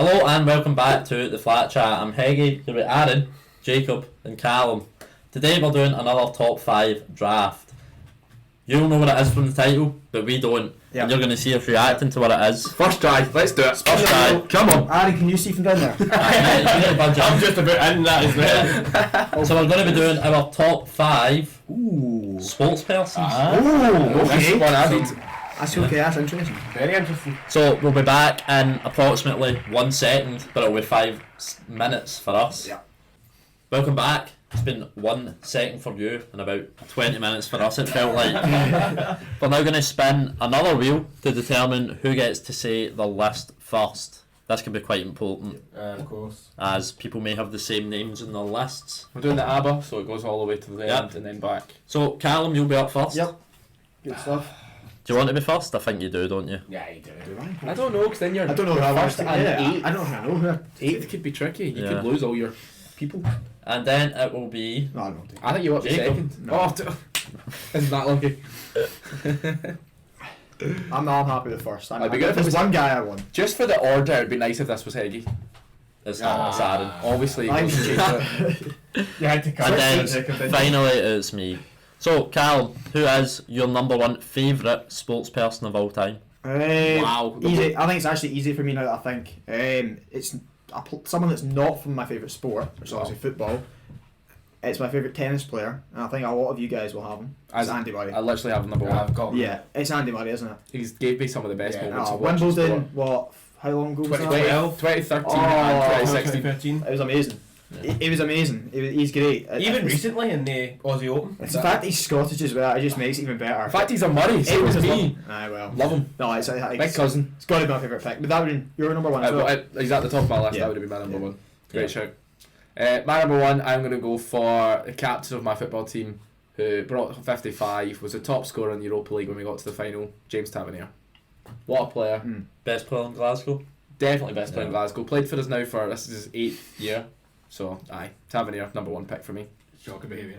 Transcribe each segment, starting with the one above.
Hello and welcome back to the Flat Chat. I'm Heggy, here with Aaron, Jacob and Callum. Today we're doing another top 5 draft. You'll know what it is from the title, but we don't. Yep. And you're going to see us reacting to what it is. First try, let's do it. First try. Come on. Aaron, can you see from down there? I'm just about in that as well. So we're going to be doing our top 5 sports persons. Okay. One added. That's okay, that's interesting. Very interesting. So we'll be back in approximately 1 second, but it'll be 5 minutes for us. Yeah. Welcome back. It's been 1 second for you and about 20 minutes for us, it felt like. We're now going to spin another wheel to determine who gets to say the list first. This can be quite important, Of course. as people may have the same names in their lists. We're doing the ABBA, so it goes all the way to the Yep. end and then back. So, Callum, you'll be up first. Yep. Good stuff. Do you want to be first? I think you do, don't you? Yeah, you do. Do I don't know, because then you're I don't know who I first want and to eighth. I don't know who. Eighth could be tricky. You Yeah. could lose all your people. And then it will be... No, I don't. I think you want the Jacob. second. No. Oh, isn't that lucky? I'm happy with the first. I'd be good if it There's was- one guy I want. Just for the order, it'd be nice if this was Heggy. It's not, it's Aaron. Obviously, I'm you change it. You had to And then finally it's me. So, Callum, who is your number 1 favourite sports person of all time? Wow. Easy. I think it's actually easy for me now that I think. It's someone that's not from my favourite sport, which is obviously football. It's my favourite tennis player, and I think a lot of you guys will have him. It's Andy Murray. I literally have number one. I've got Yeah, it's Andy Murray, isn't it? He's gave me some of the best moments of watching Wimbledon, what? How long ago was that? 2013 Oh, and 2016. 2013. It was amazing. Yeah. He was amazing. He's great. Even recently in the Aussie Open. It's the fact he's Scottish as well. It just makes it even better. In fact, he's a Murray, so was is just me. Aye, well. Love him. No, it's Big cousin. It's got to be my favourite pick. But that would be your number one as well. He's at the top of my list. Yeah. That would be my number Yeah. one. Great Yeah. shout. My number one, I'm going to go for the captain of my football team, who brought 55, was the top scorer in the Europa League when we got to the final, James Tavernier. What a player. Best player in Glasgow? Definitely best player in Yeah. Glasgow. Played for us now for, this is his 8th year. So, aye, Tavernier, number 1 pick for me. Shocking behaviour.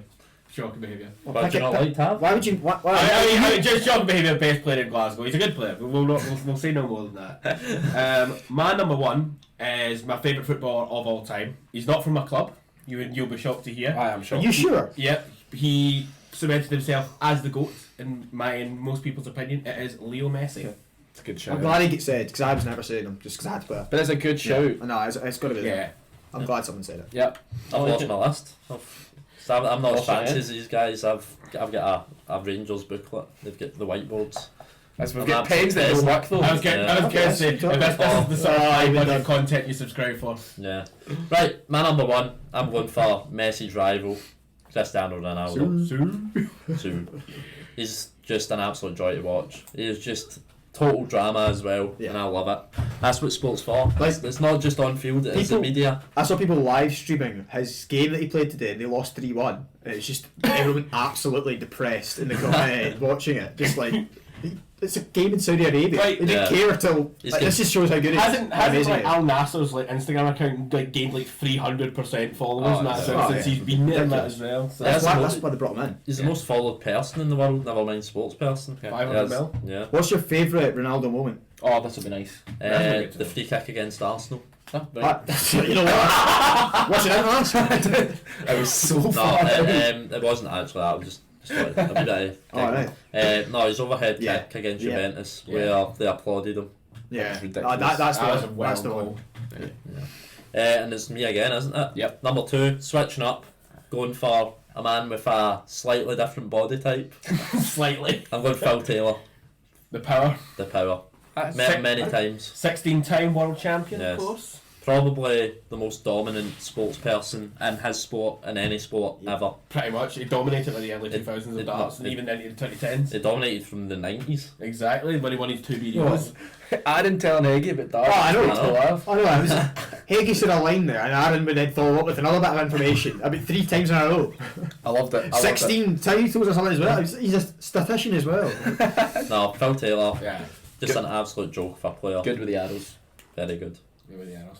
Shocking behaviour. But do you not like Tav? Why would you? Why, I mean, just shocking behaviour, best player in Glasgow. He's a good player. We'll say no more than that. My number one is my favourite footballer of all time. He's not from my club. You'll be shocked to hear. I am Are sure. you sure? Yep. He cemented himself as the GOAT in most people's opinion. It is Leo Messi. It's a good I'm shout. glad he gets said because I was never saying him just because I had to play. But it's a good shout. I know it's got to be. Yeah. There. I'm glad someone said it. Yep. I've lost my list. I'm not as Lost it, fancy as these guys. I've got a Rangers booklet. They've got the whiteboards. As we've I'm got pens that absolutely don't work though. I was going to say, if this is the sort of high-budget content you subscribe for. Yeah. Right, my number 1, I'm going for Messi's rival, Cristiano Ronaldo. So, he's just an absolute joy to watch. He is just total drama as well, Yeah. and I love it. That's what sport's for. Like- It's not just on field, it's the People- media. I saw people live streaming his game that he played today, and they lost 3-1. And it's just everyone absolutely depressed in the comment watching it. Just like it's a game in Saudi Arabia. Right. They didn't Yeah. care till. He's Like, good. this just shows how good Hasn't amazing like it is. Al Nasser's like Instagram account like gained like 300% followers and that yeah. since he's been there and that as well. So That's That's why they brought him in. He's the most followed person in the world, never mind sports person. 500 Yes. mil. Yeah. What's your favourite Ronaldo moment? Oh, this would be nice. That's not good to The know. free kick against Arsenal. You know what? What's it ask? It was so No, fun. it wasn't actually that. I was just like a wee bit of Oh, right. no, his overhead Yeah. kick against Yeah. Juventus, Yeah. where they applauded him. Yeah, That's ridiculous. that's the That was a one. well That's the goal. one. And it's me again, isn't it? Yep. Number 2, switching up, going for a man with a slightly different body type. Slightly. I'm going Phil Taylor, The power. the power. Many times. 16-time world champion, Yes. of course. Probably the most dominant sports person in his sport, in any sport ever. Pretty much. He dominated in the early It- 2000s it- of darts and it- even into the 2010s. He dominated from the 90s. Exactly, when he won his 2 BDOs. Aaron telling Heggy about that. Oh, I know. I know. laugh. I know. I was. Heggie said a line there, and Aaron would then follow up with another bit of information. About 3 times in a row. I loved it. 16 titles or something as well. He's a statistician as well. No, Phil Taylor, Yeah. just Good. an absolute joke of a player. Good with the arrows. Very good. Good with the arrows.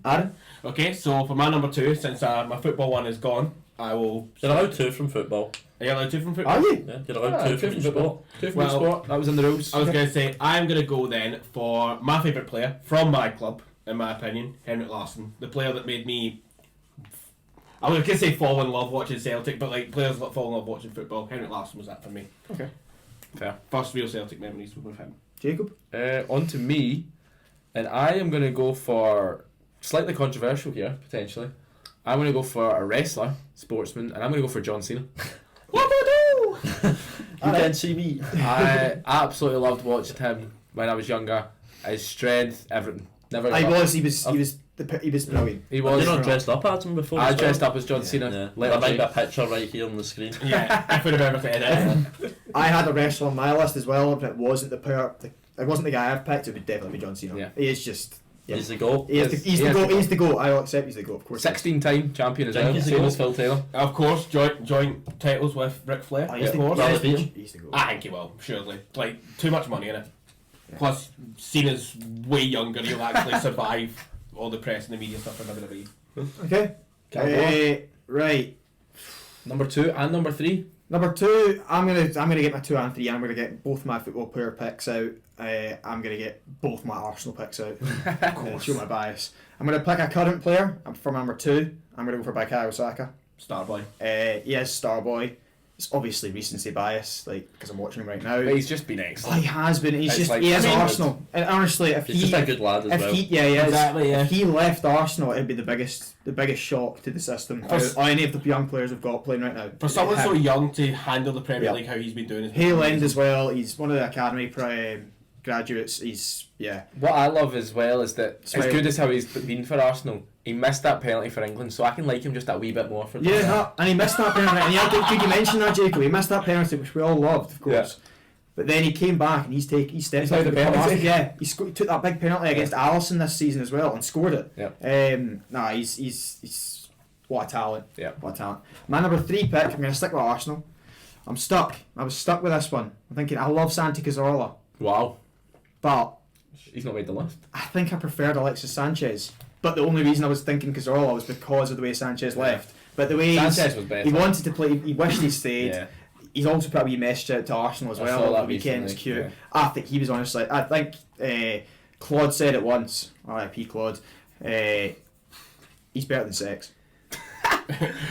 Aaron? Okay, so for my number 2, since my football one is gone, I will. You're allowed 2 from football. Are you allowed 2 from football? Are you? Yeah, you're allowed 2 from each sport. 2 from Well, sport. That was in the rules. I was going to say, I'm going to go then for my favourite player from my club, in my opinion, Henrik Larsson, the player that made me. I was gonna say fall in love watching Celtic, but like players that fall in love watching football, Henrik Larsson was that for me. Okay. Fair. First real Celtic memories were with him. Jacob? On to me, and I am going to go for slightly controversial here potentially. I'm going to go for a wrestler, sportsman, and I'm going to go for John Cena. What do I do? You can see me. I absolutely loved watching him when I was younger. His strength, everything. Never. He gave up. was brilliant. He Have was. you not dressed up as him before? I as well? dressed up as John Yeah. Cena. Yeah. Later There might be a on. picture right here on the screen. Yeah, I could have ever said it. I had a wrestler on my list as well, but it wasn't the player. It wasn't the guy I've picked. It would definitely be John Cena. Yeah. He is just. Yeah. He's the goal. He's the goat. He's the goat. I'll accept he's the goat. Of course. 16-time champion as Think well. he's the Same goat? as Phil Taylor. Of course, joint titles with Ric Flair. Oh, of he's the course. Rather goat. beat him. He's the goat. I think he will, surely. Like, too much money in it. Yeah. Plus, Cena's way younger. He'll actually survive all the press and the media stuff in WWE. Okay. Right. Number 2 and number 3. Number 2, I'm gonna get my 2 and 3. I'm gonna get both my football player picks out. I'm gonna get both my Arsenal picks out. Of course. Show my bias. I'm gonna pick a current player for number 2. I'm gonna go for Bukayo Saka. Starboy. He is star boy. It's obviously recency bias, like because I'm watching him right now. But he's just been Oh, excellent. he has been. He's It's just like- he is I mean, Arsenal. And honestly, if He's just a good lad as if well. he he is. Exactly, yeah. If he left Arsenal, it'd be the biggest shock to the system. For- How any of the young players have got playing right now. For someone Him. so young to handle the Premier Yeah. League, how he's been doing it. Hale End as well. He's one of the academy graduates. He's What I love as well is that Smile. as good as how he's been for Arsenal, he missed that penalty for England, so I can like him just that wee bit more for yeah, and he missed that penalty. And did you mention that, Jacob? He missed that penalty, which we all loved, of course. But then he came back and he stepped He's up now to the become penalty. Arsenal. Yeah, he took that big penalty against Alisson this season as well and scored it. Yeah. He's what a talent. Yeah. What a talent. My number 3 pick, I'm going to stick with Arsenal. I'm stuck. I was stuck with this one. I'm thinking I love Santi Cazorla, Wow. but He's not made the list. I think I preferred Alexis Sanchez. But the only reason I was thinking Cazorla was because of the way Sanchez left. But the way Sanchez was better. he wanted to play, he wished he stayed. Yeah. He's also put a wee message out to Arsenal as I well saw on that the weekend. It's recently, cute. yeah. I think he was honestly. I think Claude said it once. R.I.P. Claude. He's better than sex.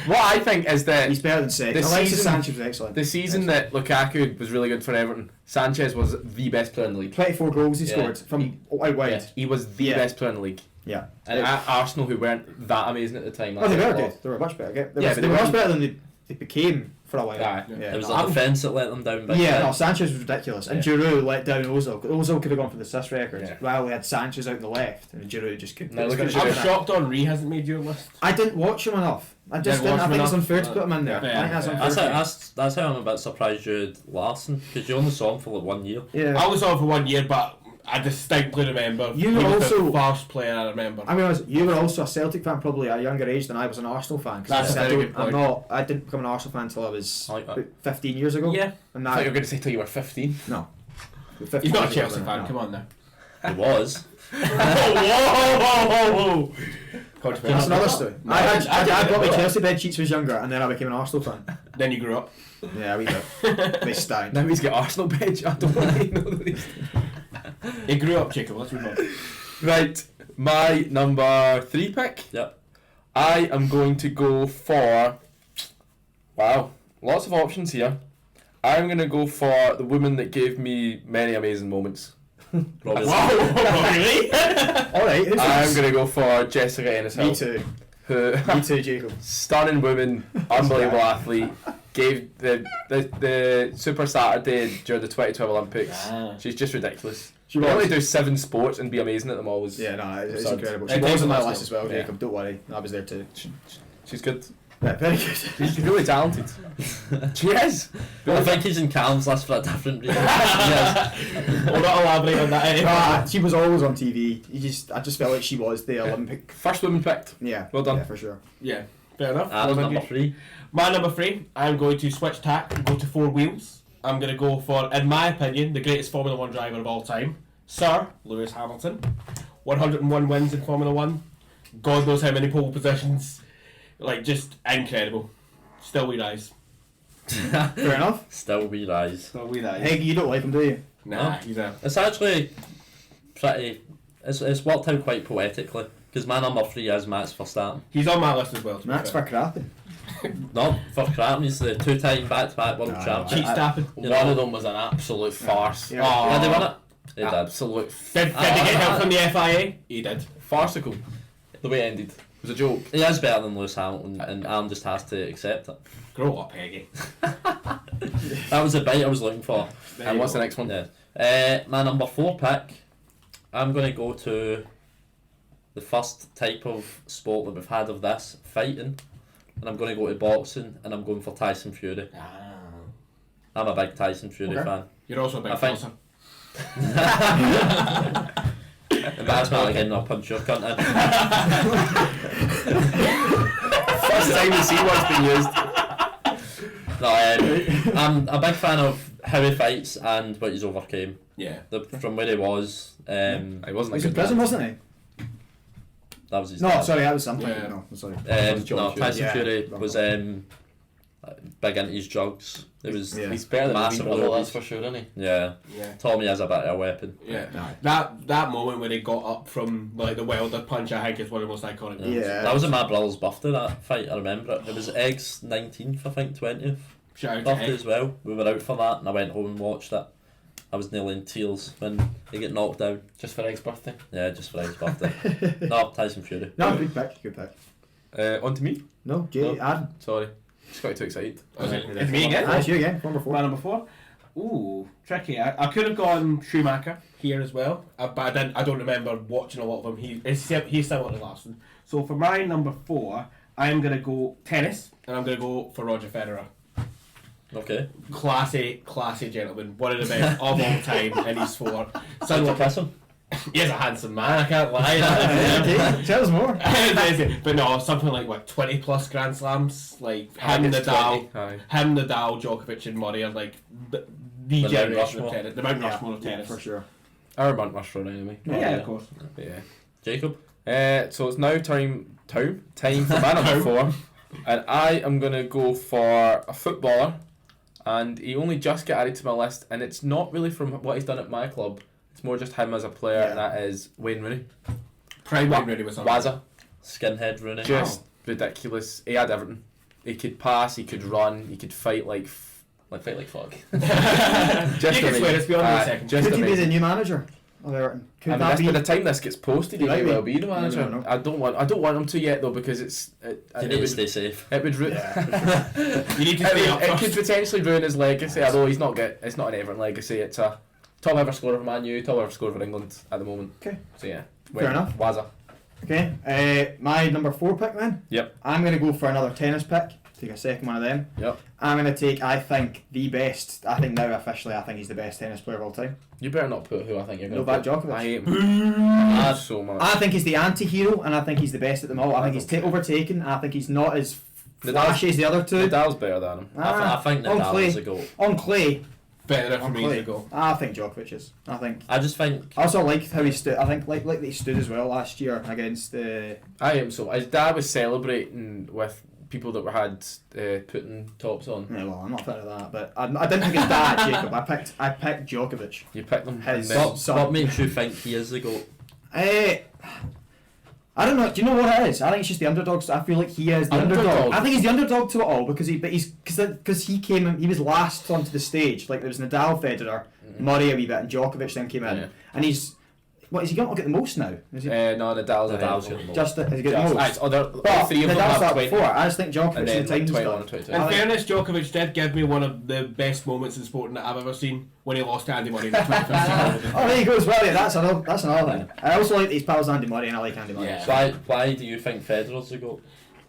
What I think is that He's better than sex. The Alexis season- Sanchez was excellent. the season that Lukaku was really good for Everton, Sanchez was the best player in the league. 24 goals he Yeah. scored from out wide. Yeah. He was the Yeah. best player in the league. Yeah. And at Arsenal, who weren't that amazing at the time. Oh, they that's were a good. lot. They were much better. They Yeah, were, but they they were much weren't- better than they became for a while. Aye. Yeah. It was No, the defence that let them down big Yeah, time. no, Sanchez was ridiculous. And Yeah. Giroud let down Ozil. Ozil could have gone for the assist record. Yeah. While we had Sanchez out on the left, and Giroud just couldn't. Now look at I'm Giroud. shocked Henri hasn't made your list. I didn't watch him enough. I just Didn't didn't. I watch him think it's enough? unfair to put him in there. Yeah. I think that's Yeah. unfair. That's how I'm a bit surprised you had Larson, because you only saw him for like 1 year. Yeah. I was on for 1 year, but I distinctly remember. You he were was also- the first player I remember. I mean, you were also a Celtic fan, probably at a younger age than I was an Arsenal fan. 'Cause That's I a very good point. I didn't become an Arsenal fan until I was I like that. about 15 years ago. Yeah. And I thought you now, were going to say till you were 15. no. He's not a Chelsea years ago, fan. no. Come on now. He was. Whoa! That's another story. No, I got my did it. Chelsea bed sheets when I was younger, and then I became an Arsenal fan. Then you grew up. Yeah, we did. They stank. Now he's got Arsenal bench. I don't really know these. He grew up, Jacob. Let's move on. Right, my number 3 pick. Yep. I am going to go for. Wow, lots of options here. I'm going to go for the woman that gave me many amazing moments. Robin. Really? Alright, who's I'm this? going to go for Jessica Ennis-Hill. Me too. Who, Me too, Jacob. stunning woman, unbelievable athlete, gave the Super Saturday during the 2012 Olympics. Ah. She's just ridiculous. She She was. only do 7 sports and be amazing at them all. Yeah, no, it's Absurd. incredible. It She was takes on my a lot list as well, Yeah. Jacob. Don't worry, I was there too. She's good. Yeah, very good. She's really talented. She is. I think he's in Callum's list for a different reason. Yes. We'll not elaborate on that anymore. She was always on TV. I just felt like she was the Olympic. First woman picked. Yeah, Well done. Yeah, for sure. Yeah, fair enough. Adam, Well, number 3. My number 3, I'm going to switch tack and go to 4 wheels. I'm going to go for, in my opinion, the greatest Formula 1 driver of all time, Sir Lewis Hamilton. 101 wins in Formula 1. God knows how many pole positions. Like, just incredible. Still we rise. Fair enough. Still we rise. Still we rise. Hey, you don't like him, do you? Nah, No. he's a... It's actually pretty it's worked out quite poetically because my number 3 is Max Verstappen. He's on my list as well. Max for crapping. No, for crap, he's the 2-time back-to-back world champ. Cheat stapping. One of them was an absolute farce. Yeah. Oh. Did they win it? They did. Absolute Did they get help from the FIA? He did. farcical. The way it ended. It was a joke. He is better than Lewis Hamilton, and Alan just has to accept it. Grow up, Peggy. That was the bite I was looking for. And what's the next one? Yeah. My number 4 pick, I'm going to go to the first type of sport that we've had of this, fighting. And I'm going to go to boxing, and I'm going for Tyson Fury. I'm a big Tyson Fury fan. You're also a big I think- boxer. Embarrassment again, I'll punch your cunt in. First time the C word's been used. No, I'm a big fan of how he fights and what he's overcame. Yeah. From where he was, He wasn't He a was in good prison, man. wasn't he? that was his No, dad. sorry, that was something. Yeah. No, sorry. was John No, Fury. Tyson Yeah. Fury was big into his drugs. It was Yeah. He's better than Massive my wee brother, abilities. that's for sure, isn't he? yeah. Yeah. Tommy has a bit of a weapon. Yeah. Aye. That moment when he got up from like the welder punch, I think is one of the most iconic moments. Yeah. That was at my brother's birthday, that fight, I remember it. It was Egg's 19th, I think, 20th Shout out to birthday Egg. as well. We were out for that and I went home and watched it. I was nearly in tears when he got knocked down. Just for Egg's birthday. Yeah, just for Egg's birthday. No, Tyson Fury. No, good pick, good pick. On to me. No, Jay, No. Adam. Sorry. Just got too excited. It's me again. Ah, it's you again, number 4. My number 4. Ooh, tricky. I could have gone Schumacher here as well, but I didn't. I don't remember watching a lot of him. He's similar to Larson. So for my number 4, I'm gonna go tennis, and I'm gonna go for Roger Federer. Okay. Classy gentleman, one of the best of all time in his sport. Did you kiss him? He's a handsome man. I can't lie. Okay, tell us more. But no, something like what 20 plus Grand Slams, like I him, think it's Nadal, 20. Aye. him, Nadal, Djokovic, and Murray are like the Mount generation Rushmore. of tennis, the Mount Yeah, Rushmore of tennis. for sure. Our Mount Rushmore anyway. Yeah, of course. Yeah. Jacob? So it's now time for my number 4, and I am gonna go for a footballer, and he only just got added to my list, and it's not really from what he's done at my club. It's more just him as a player, Yeah. and that is Wayne Rooney. Prime Wayne Rooney was something. Wazza, Skinhead Rooney. just ridiculous. He had everything. He could pass, he could run, he could fight like fight like fuck. You can amazing. swear, it's beyond Aye, a second. just Could he be the amazing. new manager of Everton? Could I mean, that this, be? by the time this gets posted, he He might might well be. be the You never manager. know. I don't want him to yet though, because You it need to would, stay safe. it would Yeah. You need to stay up it could first. potentially ruin his legacy, although he's not get. It's not an Everton legacy. It's a top ever scorer for Man U, top ever scorer for England at the moment. Okay. So yeah, Fair enough. Wazza. Okay, my number 4 pick then. Yep. I'm going to go for another tennis pick. Take a second one of them. Yep. I'm going to take, I think, the best. I think now officially, I think he's the best tennis player of all time. You better not put who I think you're going Novak to put. Djokovic. I hate him so much. I think he's the anti-hero, and I think he's the best at them all. I think he's overtaken. I think he's not as flashy as the other two. Nadal's better than him. I think on Nadal clay. is a goal. On clay, Better for on me clay. to go. I think Djokovic is. I think. I just think I also like how he stood. I think like that he stood as well last year against the. I am so. His dad was celebrating with people that were had putting tops on. Yeah, well, I'm not a fan of that, but I didn't pick his dad, Jacob. I picked Djokovic. You picked them. His- and then- what, So- what makes you think he is the goal? I don't know. Do you know what it is? I think it's just the underdogs. I feel like he is the underdog. Underdog. I think he's the underdog to it all because he was last onto the stage. Like there was Nadal, Federer, Murray a wee bit, and Djokovic then came in, Yeah. and he's is he going to get the most now? Is he No, Nadal's ahead Nadal's of him. got the most. just has he got the Just, most? all But three of them Nadal's have started 20. before. I just think Djokovic And the then time he's 21 done. and 22. In I think- fairness, Djokovic did give me one of the best moments in sporting that I've ever seen when he lost to Andy Murray in the 25th. Oh, there you go as well. Yeah, that's another thing. I also like that he's pals Andy Murray, and I like Andy Murray. Yeah. Why do you think Federer's the goal?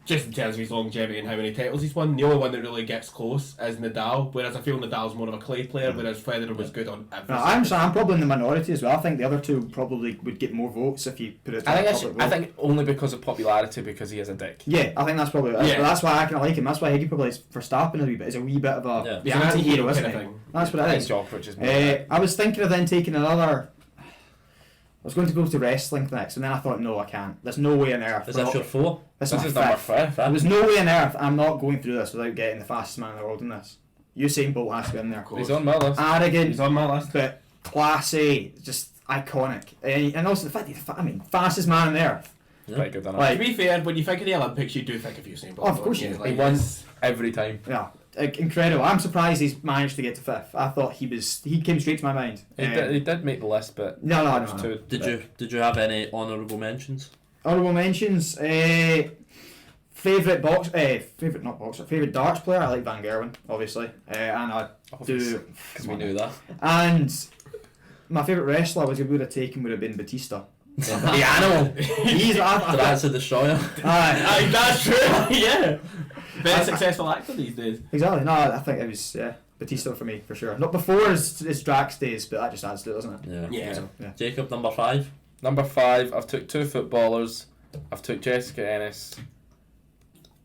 Just in terms of his longevity and how many titles he's won, the only one that really gets close is Nadal. Whereas I feel Nadal's more of a clay player, whereas Federer was good on every. No, I'm probably in the minority as well. I think the other two probably would get more votes if you put it. To I a think public I vote. think only because of popularity, because he is a dick. Yeah, I think that's probably it. Yeah. That's why I kind of like him. That's why Higgy probably is Verstappen a wee bit. He's a wee bit of a Yeah. the He's an anti-hero, anti-hero isn't kind he? of thing. That's what I it think is. Djokovic is more. I was thinking of then taking another. I was going to go to wrestling next, and then I thought, no, I can't. There's no way on earth. Is we're this not- your 4? This This is is my number fifth. 5. There's no way on earth I'm not going through this without getting the fastest man in the world in this. Usain Bolt has to be in there. He's on my list. Arrogant, He's on my list. but classy. Just iconic. And also the fact that fastest man on the earth. Pretty good, isn't it? Like, To be fair, when you think of the Olympics, you do think of Usain Bolt. Oh, of course don't you do. He Like, wins every time. yeah, incredible. I'm surprised he's managed to get to 5th. I thought he came straight to my mind. He did make the list, but No. Did you have any honourable mentions? Honourable mentions. Favourite favourite darts player. I like Van Gerwen, obviously, and I do. Because we knew that. And my favourite wrestler would have taken would have been Batista. the animal. That's a destroyer. Aye, That's true. Yeah. Very successful actor these days. exactly. No, I think it was Batista for me for sure. Not before his Drax days, but that just adds to it, doesn't it? Yeah. Yeah. So, yeah. Jacob, number 5. Number 5, I've took 2 footballers. I've took Jessica Ennis.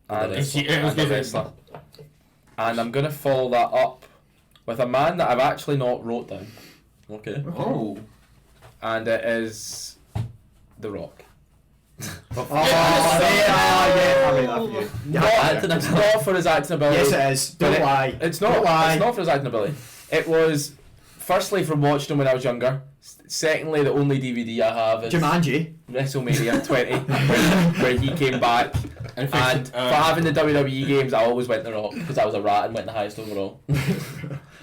And And a wrestler. And I'm going to follow that up with a man that I've actually not wrote down. Okay. Oh. And it is The Rock. Oh, yeah, I made that for you. Not for his acting ability. Yes, it is. Don't lie. It's not. Don't lie. It's not for his acting ability. It was, firstly, from watching him when I was younger. Secondly, the only DVD I have is Jumanji. WrestleMania 20, where he came back. And for having the WWE games, I always went The Rock because I was a rat and went the highest overall.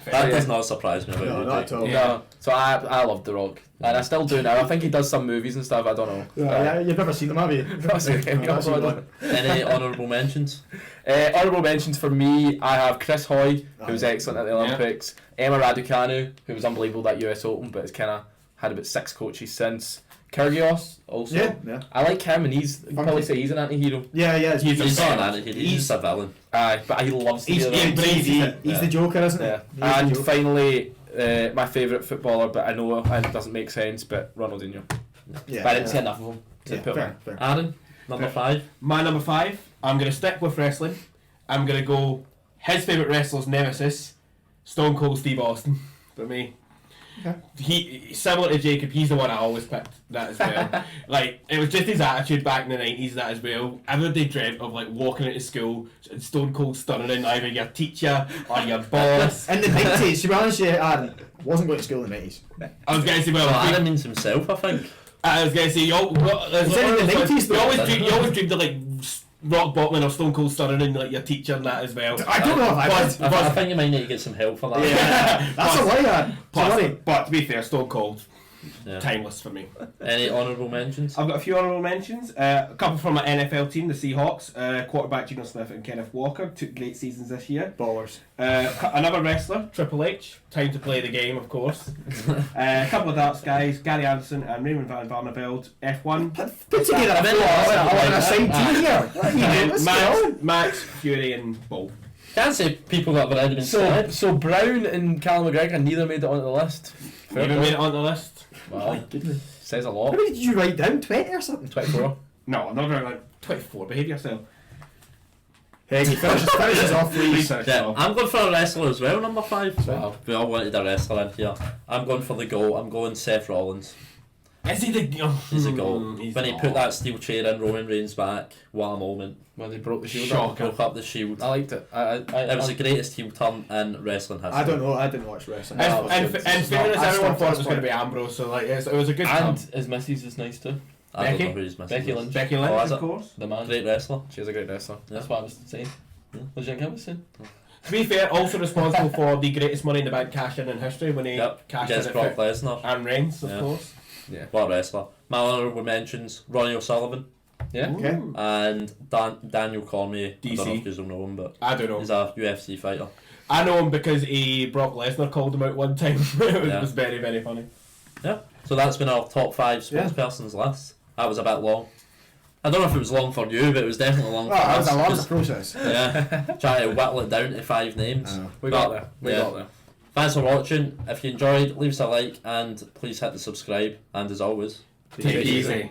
That does not surprise me about No, you, not Jake. at all. Yeah. No, so I loved The Rock, and I still do now. I think he does some movies and stuff. I don't know. Yeah, you've never seen them, have you? That's okay. No, that's No, one. Any honourable mentions? Honourable mentions for me, I have Chris Hoy, who was Aye. excellent at the Olympics. Emma Raducanu, who was unbelievable at US Open, but has kind of had about 6 coaches since. Kyrgios, also. Yeah. I like him, and you'd probably say he's an anti-hero. Yeah. He's not an anti-hero, he's just a villain. Aye, but he loves to He's be a villain. He's Yeah. the Joker, isn't Yeah. he? He's And the Joker. finally, my favourite footballer, but I know it doesn't make sense, but Ronaldinho. Yeah, But I didn't see enough of him to Yeah, put him. fair. Aaron, number 5. My number 5, I'm going to stick with wrestling. I'm going to go his favourite wrestler's nemesis, Stone Cold Steve Austin, for me. Okay. He similar to Jacob, he's the one I always picked that as well. Like, it was just his attitude back in the 90s that as well. Everybody dreamt of like walking into school and Stone Cold stunning in either your teacher or your boss. In the 90s, to be honest with you, Aaron, wasn't going to school in the 90s. I was going to say, Well, well, Aaron means himself, I think. I was going to say, you said in the 90s though. you always dreamed of like rock bottoming or Stone Cold stunning in like your teacher and that as well. I don't know if I But- did. I think you might need to get some help for that. Yeah. That's a lie, Aaron. It's a lie. But to be fair, Stone Cold, Yeah. timeless for me. Any honourable mentions? I've got a few honourable mentions. A couple from my NFL team, the Seahawks. Quarterback Geno Smith and Kenneth Walker took great seasons this year. Ballers. Another wrestler, Triple H. Time to play the game, of course. A couple of darts guys, Gary Anderson and Raymond Van Barneveld. F1. Put together a full on a side team here. What are you doing? What's going on? Max, Fury and Bull. Can't say people that have already been said. So Brown and Callum McGregor neither made it onto the list. Fair Even play. made it on the list. Wow, Goodness. says a How lot. many did you write down? 20 or something? 24. No, I'm not very like 24. Behave yourself. Hey, he finishes off, please. Yeah, I'm going for a wrestler as well, number 5. Wow. We all wanted a wrestler in here. I'm going for the GOAT. I'm going Seth Rollins. Is he the? He's a GOAT. When he put that steel chair in Roman Reigns back, what a moment. When they broke the shield. Shocker. Broke up the shield. I liked it. It was the greatest heel turn in wrestling history. I don't know. I didn't watch wrestling. And, That was and, good. and fairness, I everyone stopped thought it at was this going to point. be Ambrose, so like it was a good And time. his missus is nice too. I don't Becky? know who he's missing. Becky Lynch. Becky Oh, Lynch, is of it? course. The man. Great wrestler. She's a great wrestler. That's what I was saying. Yeah. What did you think I was saying? To be fair, also responsible for the greatest Money in the Bank cash in history when he Yep. cashed in Against at Brock 50 Lesnar. and Reigns, of Yeah. course. Yeah. What a wrestler. My honourable mentions: Ronnie O'Sullivan Yeah. Okay. and Daniel Cormier. I don't know DC. if you know him, but I don't know. he's a UFC fighter. I know him because Brock Lesnar called him out one time. It Yeah. was very, very funny. Yeah. So that's been our top 5 Yeah. sportspersons list. That was a bit long. I don't know if it was long for you, but it was definitely long Oh, for that was us. a long 'cause- process. Yeah. Try to whittle it down to 5 names. We got there. We Yeah. got there. Thanks for watching. If you enjoyed, leave us a like and please hit the subscribe. And as always, Take it easy.